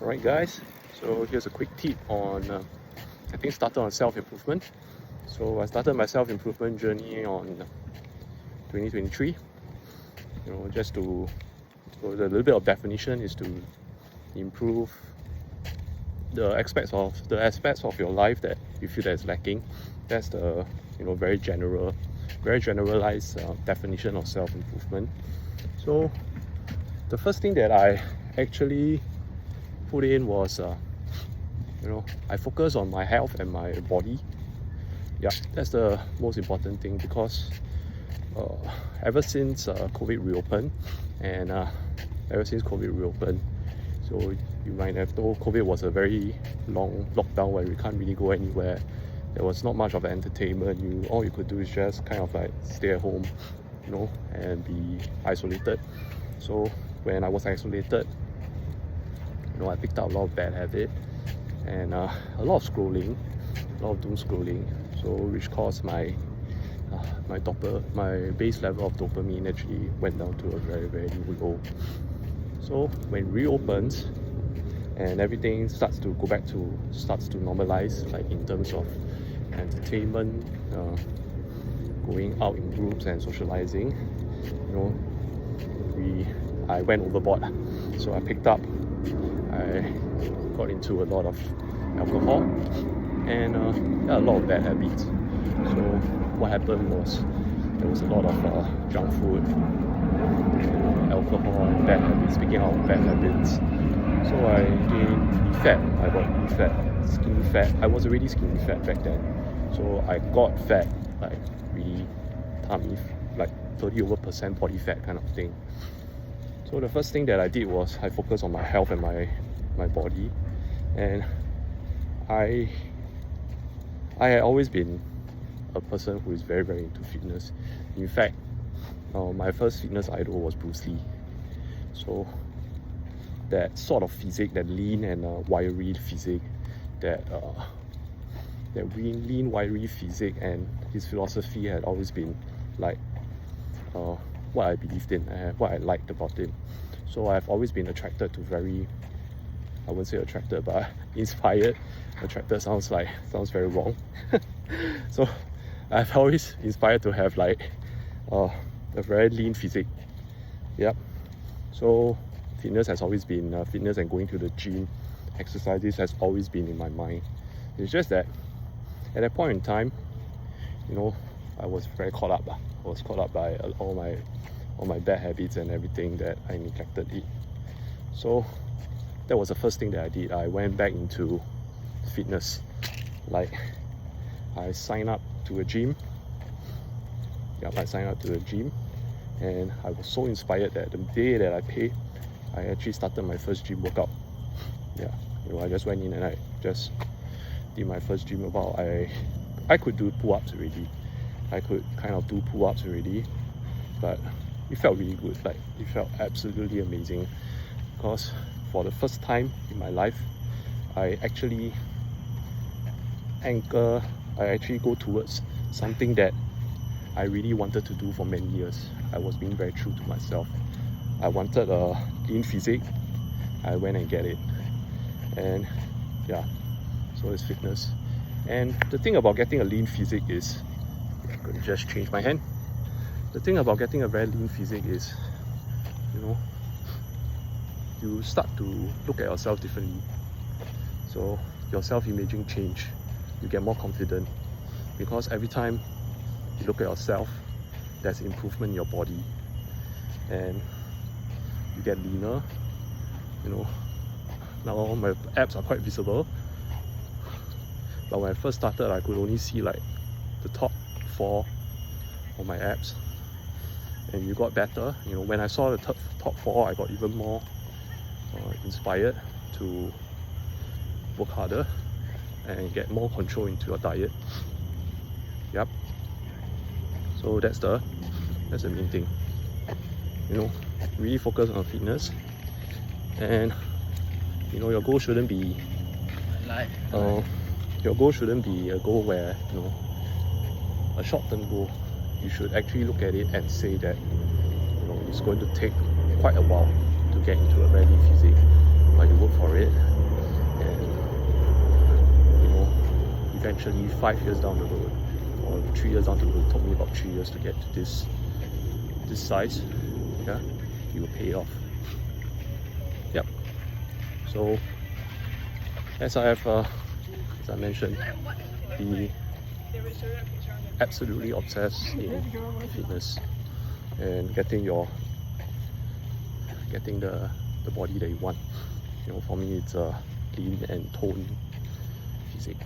Alright guys, so here's a quick tip on, I think started on self-improvement. So I started my self-improvement journey on 2023. Just to, so the little bit of definition is to improve the aspects of your life that you feel that is lacking. That's the very generalized definition of self-improvement. So the first thing that I actually put in was I focus on my health and my body. Yeah, that's the most important thing, because ever since COVID reopened, so you might have known COVID was a very long lockdown where we can't really go anywhere. There was not much of entertainment. All you could do is just kind of like stay at home, and be isolated. So when I was isolated, I picked up a lot of bad habits and a lot of scrolling, a lot of doom scrolling. So which caused my base level of dopamine actually went down to a very, very low. So when it reopens and everything starts to normalize, like in terms of entertainment, going out in groups and socializing, I went overboard. So I got into a lot of alcohol and a lot of bad habits. So what happened was there was a lot of junk food, alcohol, and bad habits. Speaking of bad habits, so I gained really fat. I got really fat, skinny fat. I was already skinny fat back then, so I got fat, like really tummy, like 30% body fat kind of thing. So the first thing that I did was I focused on my health and my body, and I had always been a person who is very, very into fitness. In fact, my first fitness idol was Bruce Lee. So that sort of physique, that lean and wiry physique, that lean, wiry physique, and his philosophy had always been like what I believed in, what I liked about him. So I've always been attracted to I wouldn't say attracted, but inspired. Attracted sounds very wrong. So I've always inspired to have like a very lean physique. Yep. So fitness has always been fitness, and going to the gym, exercises has always been in my mind. It's just that at that point in time, I was very caught up. I was caught up by all my bad habits and everything that I neglected it. So that was the first thing that I did. I went back into fitness. Like, I signed up to a gym. Yeah, I signed up to a gym, and I was so inspired that the day that I paid, I actually started my first gym workout. Yeah, I just went in and I just did my first gym workout. I could do pull-ups already. I could kind of do pull-ups already, but it felt really good. Like, it felt absolutely amazing, because for the first time in my life, I actually go towards something that I really wanted to do for many years. I was being very true to myself. I wanted a lean physique. I went and get it. And yeah, so it's fitness. And the thing about getting a lean physique is, I'm going to just change my hand. The thing about getting a very lean physique is, you start to look at yourself differently. So your self-imaging change. You get more confident, because every time you look at yourself, there's improvement in your body, and you get leaner. Now my abs are quite visible, but when I first started, I could only see like the top 4 of my abs, and you got better. When I saw the top 4, I got even more inspired to work harder and get more control into your diet. Yep. So that's the main thing. Really focus on fitness, and your goal shouldn't be a goal where a short-term goal. You should actually look at it and say that it's going to take quite a while to get into a very lean physique, but you work for it, actually 5 years down the road, or 3 years down the road, it took me about 3 years to get to this size, yeah, it will pay off. Yep. So as I mentioned, be absolutely obsessed in fitness and getting the body that you want. You know, for me it's a lean and toned physique.